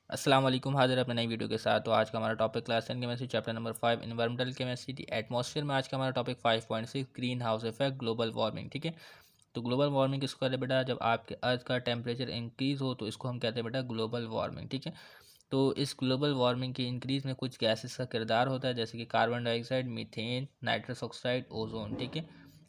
अस्सलाम वालेकुम, हाजिर अपने नई वीडियो के साथ। तो आज का हमारा topic class 10 chemistry chapter number 5 environmental chemistry atmosphere में आज का हमारा topic 5.6 green house effect global warming. ठीक है, तो ग्लोबल वार्मिंग किसको कहते हैं बेटा? जब आपके अर्थ का टेम्परेचर इंक्रीज़ हो तो इसको हम कहते हैं बेटा ग्लोबल वार्मिंग। ठीक है, तो इस ग्लोबल वार्मिंग की इंक्रीज़ में कुछ गैसेस का किरदार होता है, जैसे कि carbon dioxide, methane, nitrous oxide, ozone. ठीक है,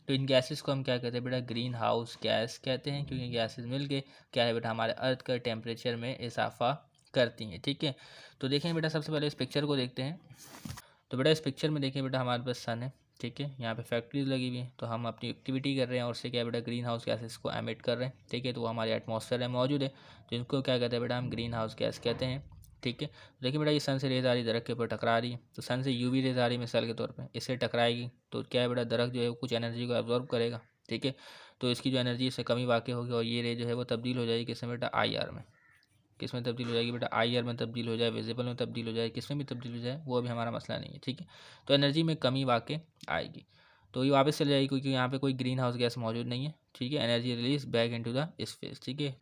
तो इन गैसेस को हम क्या कहते हैं बेटा? ग्रीन हाउस गैस कहते हैं, क्योंकि गैसेस मिल के क्या है बेटा, हमारे अर्थ का टेम्परेचर में इजाफा करती हैं। ठीक है, तो देखें बेटा, सबसे पहले इस पिक्चर को देखते हैं। तो बेटा इस पिक्चर में देखिए बेटा, हमारे पास सन है। ठीक है, यहाँ पे फैक्ट्रीज लगी हुई है, तो हम अपनी एक्टिविटी कर रहे हैं और उससे क्या बेटा ग्रीन हाउस गैसेस को एमिट कर रहे हैं। ठीक है, तो वो हमारे एटमॉस्फेयर में मौजूद है, तो इनको क्या कहते हैं बेटा? हम ग्रीन हाउस गैस कहते हैं। ठीक है, तो देखिए बेटा, ये सन से रेज आ रही दरख्त के ऊपर टकरा रही है, तो सन से यूवी रेज आ रही है मिसाल के तौर पर, इससे टकराएगी तो क्या है बेटा, दरख्त जो है वो कुछ एनर्जी को एब्जॉर्ब करेगा। ठीक है, तो इसकी जो एनर्जी इससे कमी वाक़ई होगी और ये रे जो है वो तब्दील हो जाएगी किसमें बेटा? आई आर में। किस में तब्दील हो जाएगी बेटा? आई आर में तब्दील हो जाए, विजिबल में तब्दील हो जाए, किस में भी तब्दील हो जाए, वो अभी हमारा मसला नहीं है। ठीक है, तो एनर्जी में कमी वाक़ई आएगी, तो ये वापस चले जाएगी, क्योंकि यहाँ पे कोई ग्रीन हाउस गैस मौजूद नहीं है। ठीक है, energy release back into the space. ठीक है,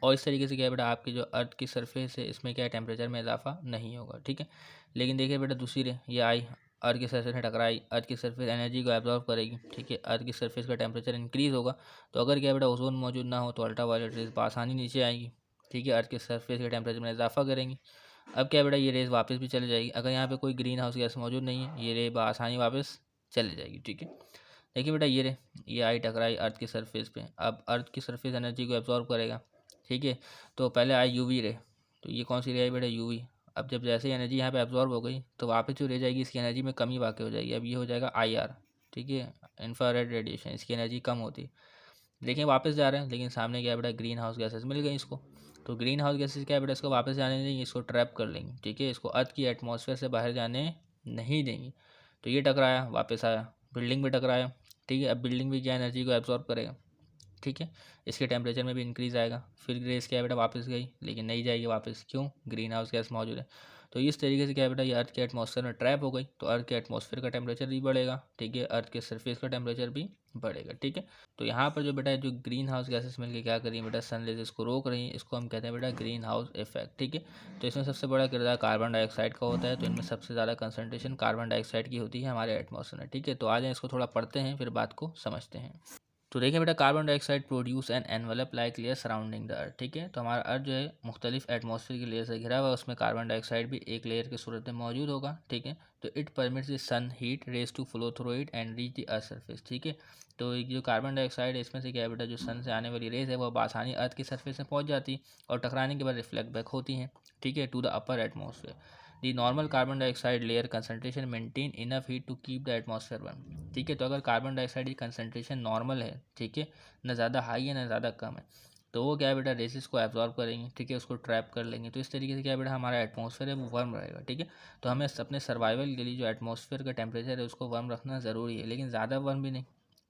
और इस तरीके से क्या है बेटा, आपकी जो अर्थ की सरफेस है इसमें क्या है, टेम्परेचर में इजाफा नहीं होगा। ठीक है, लेकिन देखिए बेटा, दूसरी रे ये आई, अर्थ की सरफेस में टकराई, अर्थ की सरफेस एनर्जी को एब्जॉर्ब करेगी। ठीक है, अर्थ की सरफेस का टेम्परेचर इंक्रीज़ होगा, तो अगर क्या है बेटा, ओजोन मौजूद ना हो तो अल्ट्रा वायलेट रेज आसानी नीचे आएगी। ठीक है, अर्थ के सरफेस के टेम्परेचर में इजाफा करेंगी। अब क्या है बेटा, ये रेज वापस भी चले जाएगी, अगर यहाँ पे कोई ग्रीन हाउस गैस मौजूद नहीं है, ये रे आसानी वापस चले जाएगी। ठीक है, देखिए बेटा, ये आई टकराई अर्थ की सरफेस पे, अब अर्थ की सरफेस एनर्जी को एब्जॉर्ब करेगा। ठीक है, तो पहले आई यूवी रे, तो ये कौन सी रे आई बेटा? यूवी। अब जब जैसे ही एनर्जी यहाँ पे एब्जॉर्ब हो गई तो वापस जो रह जाएगी इसकी एनर्जी में कमी वाक़ई हो जाएगी, अब ये हो जाएगा आई आर। ठीक है, इंफ्रारेड रेडिएशन, इसकी एनर्जी कम होती है। देखिए वापस जा रहे हैं, लेकिन सामने क्या है बेटा, ग्रीन हाउस गैसेस मिल गई इसको, तो ग्रीन हाउस गैसेस क्या है बेटा, इसको वापस जाने नहीं देंगे, इसको ट्रैप कर लेंगे। ठीक है, इसको अर्थ की एटमॉस्फेयर से बाहर जाने नहीं देंगे, तो ये टकराया, वापस आया, बिल्डिंग में टकराया। ठीक है, अब बिल्डिंग भी क्या एनर्जी को एब्जॉर्ब करेगा। ठीक है, इसके टेम्परेचर में भी इंक्रीज़ आएगा, फिर ग्रेस क्या है बेटा, वापस गई, लेकिन नहीं जाएगी वापस, क्यों? ग्रीन हाउस गैस मौजूद है। तो इस तरीके से क्या है बेटा, ये अर्थ के एटमॉस्फेयर में ट्रैप हो गई, तो अर्थ के एटमॉस्फेयर का टेम्परेचर भी बढ़ेगा। ठीक है, अर्थ के सरफेस का टेम्परेचर भी बढ़ेगा। ठीक है, तो यहाँ पर जो बेटा जो ग्रीन हाउस गैसेस मिलकर क्या कर रही है बेटा, सन रेज इसको रोक रही है, इसको हम कहते हैं बेटा ग्रीन हाउस इफेक्ट। ठीक है, तो इसमें सबसे बड़ा किरदार कार्बन डाइऑक्साइड का होता है, तो इनमें सबसे ज़्यादा कंसनट्रेशन कार्बन डाइऑक्साइड की होती है हमारे एटमॉस्फेयर में। ठीक है, तो आ जाए इसको थोड़ा पढ़ते हैं, फिर बात को समझते हैं। तो देखिए बेटा, carbon dioxide produce an envelope like layer surrounding the earth. ठीक है, तो हमारा अर्थ जो है मुख्तलिफ एटमॉस्फेयर की लेयर से घिरा हुआ है, उसमें कार्बन डाइऑक्साइड भी एक लेयर की सूरत में मौजूद होगा। ठीक है, तो it permits the sun heat rays to flow through it and reach the earth surface. ठीक है, तो एक जो कार्बन डाइऑक्साइड है इसमें से क्या है बेटा, जो सन से आने वाली रेज है वो आसानी अर्थ की सरफेस में पहुंच जाती है और टकराने के बाद रिफ्लेक्ट बैक होती हैं। ठीक है, to the upper atmosphere. The normal carbon dioxide layer concentration maintain enough heat to keep the atmosphere warm. ठीक है, तो अगर कार्बन डाइऑक्साइड की कंसनट्रेशन नॉर्मल है, ठीक है, ना ज़्यादा हाई है ना ज़्यादा कम है, तो वो क्या है बेटा, रेसिस को एब्जॉर्ब करेंगे। ठीक है, उसको ट्रैप कर लेंगे, तो इस तरीके से क्या है बेटा, हमारा एटमॉस्फेयर है वो वार्म रहेगा। ठीक है, तो हमें अपने सर्वाइवल के लिए जो एटमॉस्फेयर का टेम्परेचर है उसको वार्म रखना ज़रूरी है, लेकिन ज़्यादा वार्म भी नहीं।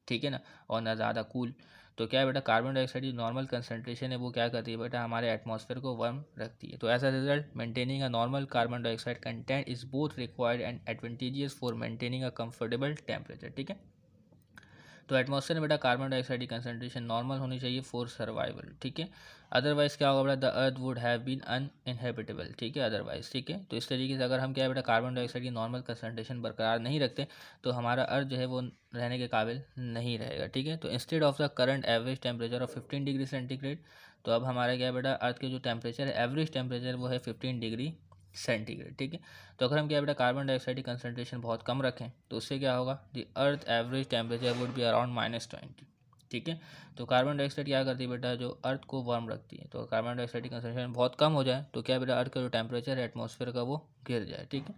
ठीक है ना, और ना ज़्यादा कूल। तो क्या है बेटा, कार्बन डाइऑक्साइड की नॉर्मल कंसनट्रेशन है वो क्या करती है बेटा, हमारे एटमॉस्फेयर को वार्म रखती है। तो as a result maintaining a normal carbon dioxide content is both required and advantageous for maintaining a comfortable temperature. ठीक है, तो एटमॉस्फेयर में बेटा कार्बन डाइऑक्साइड की कंसनट्रेशन नॉर्मल होनी चाहिए फॉर सर्वाइवल। ठीक है, अदरवाइज क्या होगा बेटा, the earth would have been uninhabitable. ठीक है, अदरवाइज। ठीक है, तो इस तरीके से अगर हम क्या है बेटा, कार्बन डाइऑक्साइड की नॉर्मल कंसनट्रेशन बरकरार नहीं रखते तो हमारा अर्थ जो है वो रहने के काबिल नहीं रहेगा। ठीक है, तो instead of the current average temperature of 15 degree centigrade, तो अब हमारा क्या है बेटा, अर्थ के जो टेम्परेचर है एवरेज टेम्परेचर वो है 15 डिग्री सेंटीग्रेड। ठीक है, तो अगर हम क्या बेटा कार्बन डाइऑक्साइड की कंसनट्रेशन बहुत कम रखें तो उससे क्या होगा, the earth average temperature would be around -20। ठीक है, तो कार्बन डाइऑक्साइड क्या करती है बेटा, जो अर्थ को वार्म रखती है, तो कार्बन डाइऑक्साइड की कंसनट्रेशन बहुत कम हो जाए तो क्या बेटा, अर्थ का जो टेम्परेचर है एटमॉस्फेयर का वो गिर जाए। ठीक है,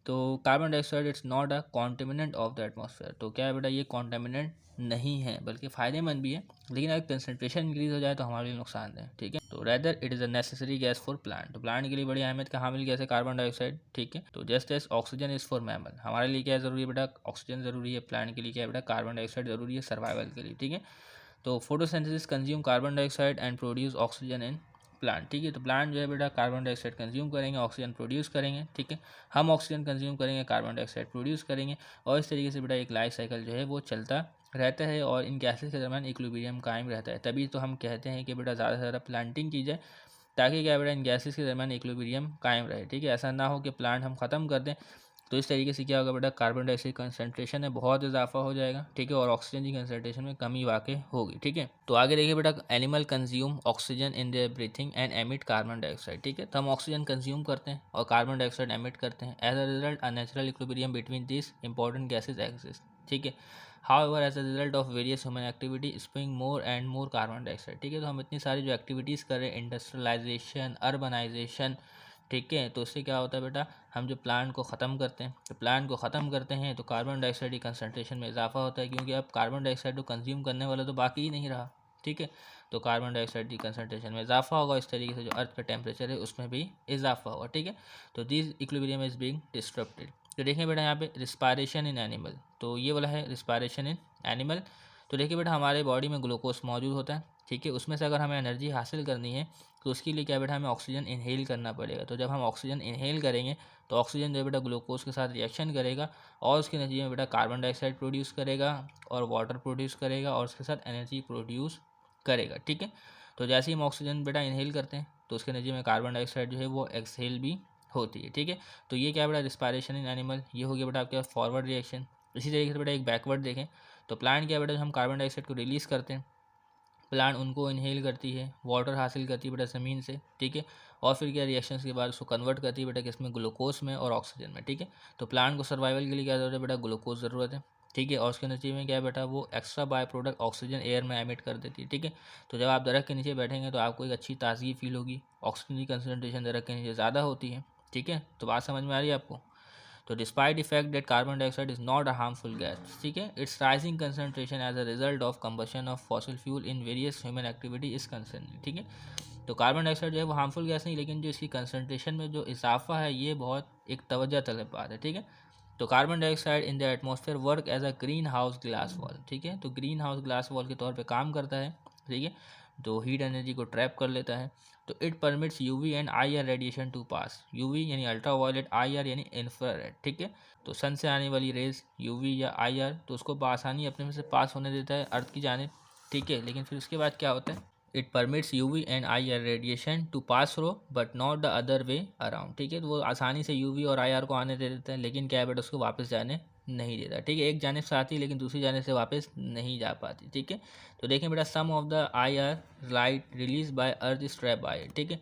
तो carbon dioxide it's not a contaminant of the atmosphere, तो क्या है बेटा, ये कॉन्टेमिनेंट नहीं है बल्कि फ़ायदेमंद भी है, लेकिन अगर कंसनट्रेशन इंक्रीज हो जाए तो हमारे लिए नुकसानदेह है। ठीक है, तो rather it is a necessary gas for plant, तो प्लांट के लिए बड़ी अहमियत का हामिल गैस है कार्बन डाइऑक्साइड। ठीक है, तो just as oxygen is for mammal, हमारे लिए क्या ज़रूरी है बेटा, ऑक्सीजन ज़रूरी है, प्लांट के लिए क्या है बेटा, कार्बन डाइऑक्साइड ज़रूरी है सर्वाइवल के लिए। ठीक है, तो photosynthesis consume carbon dioxide and produce oxygen in plant. ठीक है, तो प्लांट जो है बेटा कार्बन डाइऑक्साइड कंज्यूम करेंगे, ऑक्सीजन प्रोड्यूस करेंगे। ठीक है, हम ऑक्सीजन कंज्यूम करेंगे, कार्बन डाइऑक्साइड प्रोड्यूस करेंगे, और इस तरीके से बेटा एक लाइफ साइकिल जो है वो चलता रहता है और इन गैसेस के दरमियान इक्विलिब्रियम कायम रहता है। तभी तो हम कहते हैं कि बेटा ज़्यादा से ज़्यादा प्लांटिंग की जाए ताकि क्या बेटा इन गैसेस के दरमियान इक्विलिब्रियम कायम रहे, ठीक है। ऐसा ना हो कि प्लांट हम ख़त्म कर दें, तो इस तरीके से क्या होगा बेटा, कार्बन डाइऑक्साइड कंसंट्रेशन में बहुत इजाफा हो जाएगा, ठीक है, और ऑक्सीजन की कंसंट्रेशन में कमी वाक़ई होगी, ठीक है। तो आगे देखिए बेटा, animal consume oxygen in their breathing and emit carbon dioxide, ठीक है। तो हम ऑक्सीजन कंज्यूम करते हैं और कार्बन डाइऑक्साइड एमिट करते हैं। As a result a natural equilibrium between this important gases exist, ठीक है। However as a result of various human activity spewing more and more carbon dioxide, ठीक है। तो हम इतनी सारी जो एक्टिविटीज़ कर रहे हैं, इंडस्ट्रियलाइजेशन, अर्बनाइजेशन, ठीक है, तो उससे क्या होता है बेटा, हम जो प्लांट को ख़त्म करते हैं, तो प्लांट को ख़त्म करते हैं तो कार्बन डाइऑक्साइड की कंसंट्रेशन में इजाफा होता है, क्योंकि अब कार्बन डाइऑक्साइड को कंज्यूम करने वाला तो बाकी ही नहीं रहा, ठीक है। तो कार्बन डाइऑक्साइड की कंसंट्रेशन में इजाफा होगा, इस तरीके से जो अर्थ का टेम्परेचर है उसमें भी इजाफा होगा, ठीक है। तो this equilibrium is being disturbed. तो देखिए बेटा यहाँ पे रिस्पायरेशन इन एनिमल, तो ये वाला है रिस्पायरेशन इन एनिमल। तो देखिए बेटा, हमारे बॉडी में ग्लूकोज मौजूद होता है, ठीक है। उसमें से अगर हमें एनर्जी हासिल करनी है तो उसके लिए क्या बेटा, हमें ऑक्सीजन इनहेल करना पड़ेगा। तो जब हम ऑक्सीजन इनहेल करेंगे तो ऑक्सीजन जो है बेटा ग्लूकोज के साथ रिएक्शन करेगा और उसके नतीजे में बेटा कार्बन डाइऑक्साइड प्रोड्यूस करेगा और वाटर प्रोड्यूस करेगा और उसके साथ एनर्जी प्रोड्यूस करेगा, ठीक है। तो जैसे ही हम ऑक्सीजन बेटा इनहेल करते हैं तो उसके नतीजे में कार्बन डाइऑक्साइड जो है वो एक्सहेल भी होती है, ठीक है। तो ये क्या बेटा, रिस्पायरेशन इन एनिमल, ये हो गया बेटा आपके फॉरवर्ड रिएक्शन। इसी तरीके से बेटा एक बैकवर्ड देखें तो प्लांट क्या बेटा, हम कार्बन डाइऑक्साइड को रिलीज़ करते हैं, प्लांट उनको इनहेल करती है, वाटर हासिल करती है बेटा ज़मीन से, ठीक है। और फिर क्या, रिएक्शंस के बाद उसको कन्वर्ट करती है बेटा किसमें, ग्लूकोज में और ऑक्सीजन में, ठीक है। तो प्लांट को सर्वाइवल के लिए क्या ज़रूरत है बेटा, ग्लूकोज ज़रूरत है, ठीक है। और उसके नतीजे में क्या है बेटा, वो extra by product oxygen air में एमिट कर देती है, ठीक है। तो जब आप दरख्त के नीचे बैठेंगे तो आपको एक अच्छी ताजगी फील होगी, ऑक्सीजन की कंसनट्रेशन दरख्त के नीचे ज़्यादा होती है, ठीक है। तो बात समझ में आ रही है आपको। तो despite effect that carbon dioxide is not a harmful gas, ठीक है, its rising concentration as a result of combustion of fossil fuel in various human activity is concern, ठीक है। तो कार्बन डाइऑक्साइड जो है वो हार्मफुल गैस नहीं, लेकिन जो इसकी कंसंट्रेशन में जो इजाफा है ये बहुत एक तवज्जो तलब बात है, ठीक है। तो carbon dioxide in the atmosphere work as a greenhouse glass wall, ठीक है। तो ग्रीन हाउस ग्लास वॉल के तौर पे काम करता है, ठीक है। तो हीट एनर्जी को ट्रैप कर लेता है। तो it permits UV and I R radiation to pass, UV यानी अल्ट्रा वायलेट, आई आर यानी इंफ्रारेड, ठीक है। तो सन से आने वाली रेज यूवी या आई आर, तो उसको बआसानी अपने में से पास होने देता है अर्थ की जानिब, ठीक है। लेकिन फिर उसके बाद क्या होता है, it permits UV and I R radiation to pass through but not the other way around, ठीक है। तो वो आसानी से यूवी और आई आर को आने दे देता है, लेकिन क्या है बेटा, उसको वापस जाने नहीं देता, ठीक है। एक जाने से आती है लेकिन दूसरी जाने से वापस नहीं जा पाती, ठीक है। तो देखें बेटा, some of the I R light release by earth is trap by it, ठीक है।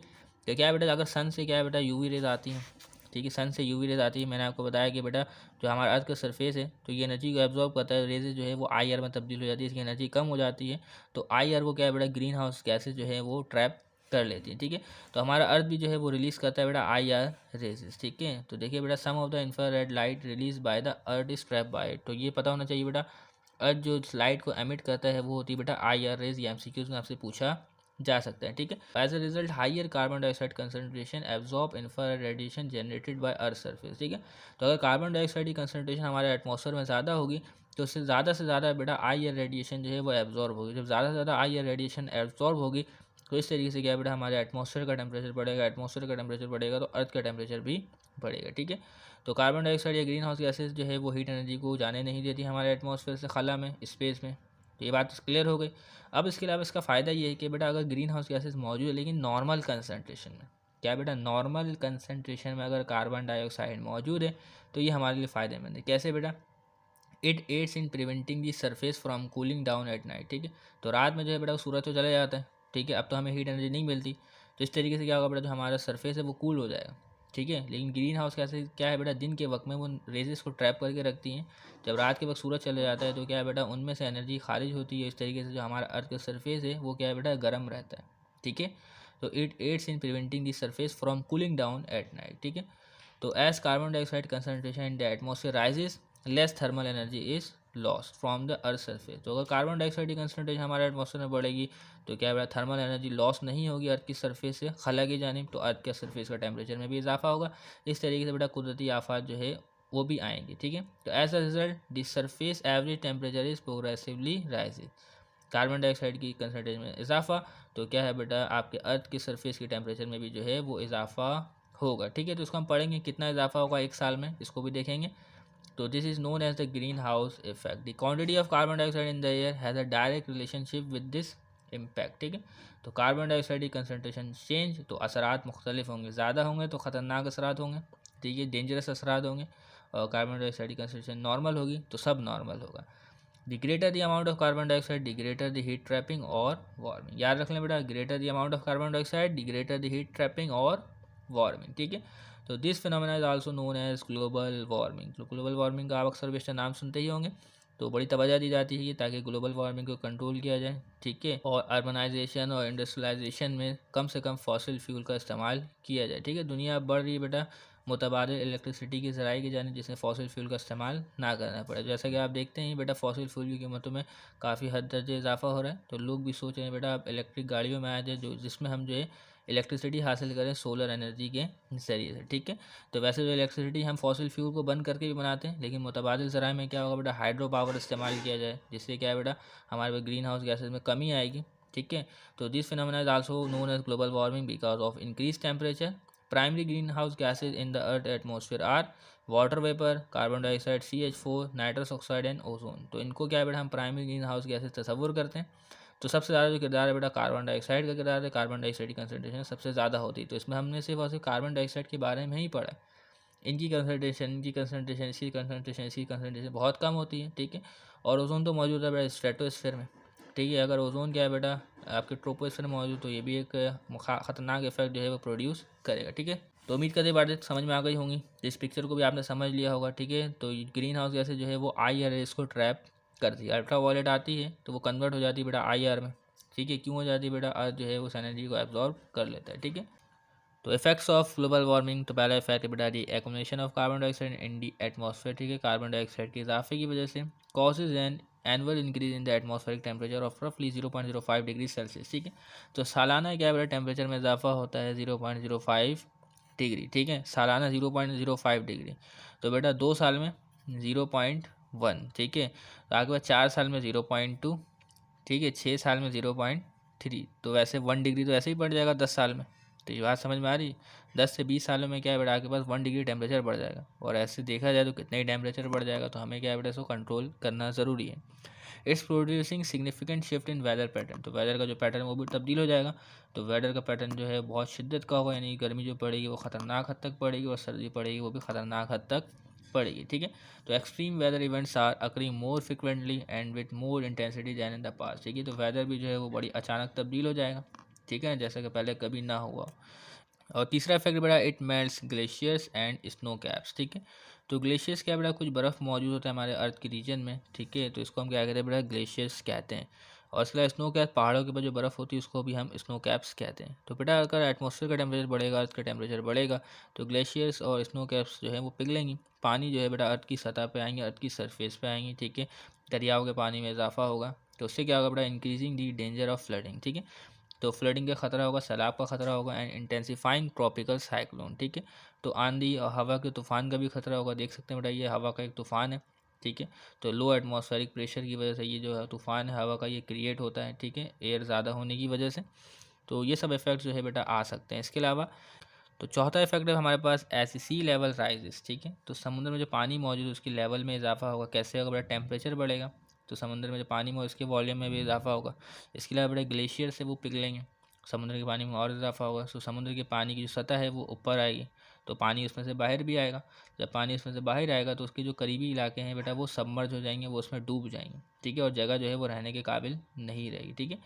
तो क्या है बेटा, अगर सन से क्या है बेटा यूवी रेज आती हैं, ठीक है, सन से यूवी रेज आती है, मैंने आपको बताया कि बेटा जो हमारा अर्थ का सरफेस है तो ये एनर्जी को एब्जॉर्ब करता है, रेजेज जो है वो आई आर में तब्दील हो जाती है, इसकी एनर्जी कम हो जाती है। तो आई आर को क्या है बेटा, ग्रीन हाउस गैसेज जो है वो ट्रैप कर लेती है, ठीक है। तो हमारा अर्थ भी जो है वो रिलीज़ करता है बेटा आई आर रेजेस, ठीक है। तो देखिए बेटा, some of the infrared light release by the earth is trap by it, तो ये पता होना चाहिए बेटा, अर्थ जो लाइट को एमिट करता है वो होती है बेटा आई आर रेज, या एमसीक्यूज में आपसे पूछा जा सकता है, ठीक है। As a result higher carbon dioxide concentration absorb infrared radiation generated by earth surface, ठीक है। तो अगर कार्बन डाइऑक्साइड की कंसंट्रेशन हमारे एटमॉस्फेयर में ज़्यादा होगी तो उससे से ज़्यादा बेटा आई आर रेडिएशन जो है वो एब्जॉर्ब होगी। जब ज़्यादा से ज़्यादा आई आर रेडिएशन एब्जॉर्ब होगी तो इस तरीके से क्या बेटा, हमारे एटमॉस्फेयर का टेम्परेचर बढ़ेगा, एटमॉस्फेयर का टेम्परेचर बढ़ेगा तो अर्थ का टेम्परेचर भी बढ़ेगा, ठीक है। तो कार्बन डाइऑक्साइड या ग्रीन हाउस गैसेज जो है वो हीट एनर्जी को जाने नहीं देती हमारे एटमॉस्फेयर से खला में, स्पेस में। तो ये बात क्लियर हो गई। अब इसके अलावा इसका फ़ायदा ये है कि बेटा अगर ग्रीन हाउस गैसेज मौजूद है लेकिन नॉर्मल कंसनट्रेशन में, क्या बेटा, नॉर्मल कंसनट्रेशन में अगर कार्बन डाइऑक्साइड मौजूद है तो ये हमारे लिए फ़ायदेमंद है। कैसे बेटा, it aids in preventing the surface from cooling down at night, ठीक है। तो रात में जो है बेटा सूरज तो चला जाता है, ठीक है, अब तो हमें हीट एनर्जी नहीं मिलती, तो इस तरीके से क्या होगा बेटा, जो हमारा सरफेस है वो कूल हो जाएगा, ठीक है। लेकिन ग्रीन हाउस कैसे क्या है बेटा, दिन के वक्त में वो रेजेस को ट्रैप करके रखती हैं, जब रात के वक्त सूरज चले जाता है तो क्या है बेटा, उनमें से एनर्जी खारिज होती है, इस तरीके से जो हमारा अर्थ का सरफेस है वो क्या है बेटा, गर्म रहता है, ठीक है। तो it aids in preventing the surface from cooling down at night, ठीक है। तो as carbon dioxide concentration in the atmosphere rises less thermal energy is lost from the earth surface. तो अगर कार्बन डाइऑक्साइड की कंसनट्रेशन हमारे atmosphere में बढ़ेगी तो क्या बेटा, थर्मल एनर्जी लॉस नहीं होगी अर्थ की सरफेस से खला की जानिब, तो अर्थ के सरफेस का टेम्परेचर में भी इजाफा होगा। इस तरीके से बेटा कुदरती आफात जो है वो भी आएंगी, ठीक है। तो as a result the surface average temperature is progressively rising, carbon dioxide की कंसनट्रेशन में इजाफा, तो क्या है बेटा, आपके अर्थ के सरफेस के टेम्परेचर में भी जो है वो इजाफा होगा, ठीक है। तो इसको हम पढ़ेंगे कितना इजाफा होगा एक साल में, इसको भी देखेंगे। तो this is known as the greenhouse effect, the quantity of carbon dioxide in the air has a direct relationship with this impact, ठीक है। तो कार्बन डाइऑक्साइड की कंसनट्रेशन चेंज, तो असरात मुख्तलिफ होंगे, ज़्यादा होंगे तो ख़तरनाक असरात होंगे, ठीक है, डेंजरस असरात होंगे। और कार्बन डाइऑक्साइड की कंसनट्रेशन नॉर्मल होगी तो सब नॉर्मल होगा। The greater the amount of carbon dioxide the greater the heat trapping और वार्मिंग। याद रख लें बेटा, greater the amount of carbon dioxide the greater the heat trapping और वार्मिंग, ठीक है। तो this phenomena is also known as global warming. तो ग्लोबल वार्मिंग का आप अक्सर बेशतर नाम सुनते ही होंगे। तो बड़ी तवज्जो दी जाती है ताकि ग्लोबल वार्मिंग को कंट्रोल किया जाए, ठीक है, और अर्बनाइजेशन और इंडस्ट्रियलाइजेशन में कम से कम फॉसिल फ्यूल का इस्तेमाल किया जाए, ठीक है। दुनिया बढ़ रही है बेटा मुतबादिल इलेक्ट्रिसिटी की ज़राए की जाने, जिसमें फॉसिल फ्यूल का इस्तेमाल ना करना पड़े। जैसा कि आप देखते हैं बेटा, फॉसिल फ्यूल की कीमतों में काफ़ी हद दर्जे इजाफा हो रहा है, तो लोग भी सोच रहे हैं बेटा आप इलेक्ट्रिक गाड़ियों में आ जाए, जो जिसमें हम जो है इलेक्ट्रिसिटी हासिल करें सोलर एनर्जी के ज़रिए से, ठीक है। तो वैसे जो इलेक्ट्रिसिटी हम फॉसिल फ्यूल को बंद करके भी बनाते हैं, लेकिन मुतबादिल ज़राए में क्या होगा बेटा, हाइड्रो पावर इस्तेमाल किया जाए, जिससे क्या है बेटा हमारे पास ग्रीन हाउस गैसेज में कमी आएगी, ठीक है। तो this phenomena is also known as global warming because of increase temperature. Primary greenhouse gases in the earth atmosphere are water vapour, carbon dioxide, CH4, nitrous oxide and ozone. तो इनको क्या है बेटा हम प्राइमरी ग्रीन हाउस गैसेज तस्वुर करते हैं। तो सबसे ज़्यादा जो किरदार है बेटा कार्बन डाइऑक्साइड का किरदार है, कार्बन डाइऑक्साइड की कंसनट्रेशन सबसे ज़्यादा होती है। तो इसमें हमने सिर्फ और सिर्फ कार्बन डाइऑक्साइड के बारे में ही पढ़ा है। इनकी कंसनट्रेशन, इसकी कंसनट्रेशन बहुत कम होती है, ठीक है। और ओजोन तो मौजूद है बेटा स्ट्रेटोस्फीयर में, ठीक है। अगर ओजोन क्या है बेटा आपके ट्रोपोस्फीयर में मौजूद, तो ये भी एक ख़तरनाक इफेक्ट जो है वो प्रोड्यूस करेगा, ठीक है। तो उम्मीद करते बातें समझ में आ गई होंगी, इस पिक्चर को भी आपने समझ लिया होगा, ठीक है। तो ग्रीन हाउस गैसेज जो है वो IR रेस को ट्रैप करती है, अल्ट्रा वायलेट आती है तो वो कन्वर्ट हो जाती है बेटा IR में, ठीक है। क्यों हो जाती है बेटा, अर्थ जो है उस एनर्जी को एब्जॉर्ब कर लेता है, ठीक है। तो इफेक्ट्स ऑफ ग्लोबल वार्मिंग, तो पहला इफेक्ट बता the accumulation of carbon dioxide in the atmosphere, ठीक है। कार्बन डाइऑक्साइड के इजाफे की वजह से causes and annual increase in the atmospheric temperature of रफली 0.05 डिग्री सेल्सियस, ठीक है। तो सालाना क्या बेटा टेम्परेचर में इजाफा होता है 0.05 डिग्री, ठीक है, सालाना 0.05 डिग्री। तो बेटा 2 साल में 0.1, ठीक है। तो आगे बाद 4 साल में 0.2, ठीक है, 6 साल में 0.3। तो वैसे 1 डिग्री तो ऐसे ही बढ़ जाएगा 10 साल में। तो ये बात समझ में आ रही, 10 से 20 सालों में क्या है बेटा आपके पास 1 डिग्री टेम्परेचर बढ़ जाएगा। और ऐसे देखा जाए तो कितना ही टेम्परेचर बढ़ जाएगा, तो हमें क्या है बेटा इसको कंट्रोल करना ज़रूरी है। Its producing significant shift in weather pattern, तो वेदर का जो पैटर्न है वो भी तब्दील हो जाएगा। तो वेदर का पैटर्न जो है बहुत शिद्दत का होगा, यानी गर्मी जो पड़ेगी वो ख़तरनाक हद तक पड़ेगी और सर्दी पड़ेगी वो भी ख़तरनाक हद तक पड़ेगी, ठीक है। तो extreme weather events are occurring more frequently and with more intensity than in the past, ठीक है। तो वेदर भी जो है वो बड़ी अचानक तब्दील हो जाएगा, ठीक है, जैसा कि पहले कभी ना हुआ। और तीसरा इफेक्ट बेटा it melts glaciers and snow caps, ठीक है। तो ग्लेशियर्स क्या बेटा कुछ बर्फ़ मौजूद होता है हमारे अर्थ के रीजन में, ठीक है। तो इसको हम क्या कहते हैं बेटा ग्लेशियर्स कहते हैं। और इसके अलावा स्नो कैप पहाड़ों के ऊपर जो बर्फ़ होती है उसको भी हम स्नो कैप्स कहते हैं। तो बेटा अगर एटमॉस्फेयर का टेम्परेचर बढ़ेगा, अर्थ का टेम्परेचर बढ़ेगा, तो ग्लेशियर्स और स्नो कैप्स जो है वो पिघलेंगी, पानी जो है बेटा अर्थ की सतह पे आएंगे, अर्थ की सरफेस पे आएंगी, ठीक है। दरियाओं के पानी में इजाफा होगा, तो उससे क्या होगा बेटा increasing the danger of flooding, ठीक है। तो फ्लडिंग का खतरा होगा, सैलाब का खतरा होगा एंड इंटेंसिफाइंग ट्रॉपिकल साइक्लोन, ठीक है। तो आंधी और हवा के तूफान का भी खतरा होगा, देख सकते हैं बेटा ये हवा का एक तूफान है, ठीक है। तो लो एटमॉस्फेरिक प्रेशर की वजह से ये जो है तूफान है हवा का ये क्रिएट होता है, ठीक है, एयर ज़्यादा होने की वजह से। तो ये सब इफेक्ट जो है बेटा आ सकते हैं। इसके अलावा तो चौथा इफेक्ट है हमारे पास ऐसी सी लेवल राइजेस, ठीक है। तो समुद्र में जो पानी मौजूद है उसकी लेवल में इजाफा होगा, कैसे होगा बेटा टेम्परेचर बढ़ेगा, तो समुद्र में जो पानी मौजूद उसके वॉल्यूम में भी इजाफा होगा। इसके अलावा बड़े ग्लेशियर से वो पिघलेंगे, समुद्र के पानी में और इजाफा होगा। सो समुद्र के पानी की जो सतह है वो ऊपर आएगी, तो पानी उसमें से बाहर भी आएगा। जब पानी उसमें से बाहर आएगा तो उसके जो करीबी इलाके हैं बेटा वो सबमर्ज हो जाएंगे, वो उसमें डूब जाएंगे, ठीक है। और जगह जो है वो रहने के काबिल नहीं रहेगी, ठीक है।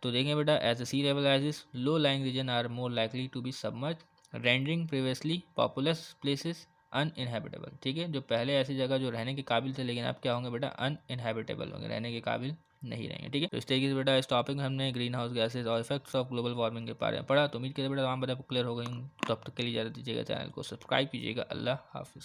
तो देखें बेटा as sea level rises low lying region are more likely to be submerge rendering previously populous places uninhabitable, ठीक है। जो पहले ऐसी जगह जो रहने के काबिल थे, लेकिन अब क्या होंगे बेटा अनइनहेबिटेबल होंगे, रहने के काबिल नहीं रहेंगे, ठीक है। तो इस तरीके से बेटा इस टॉपिक में हमने ग्रीन हाउस गैसेज और इफेक्ट्स ऑफ ग्लोबल वार्मिंग के बारे में पढ़ा। तो उम्मीद करते बेटा तमाम बातें क्लियर हो गई हूँ। तब तक के लिए ज़्यादा दीजिएगा, चैनल को सब्सक्राइब कीजिएगा। अल्लाह हाफिज़।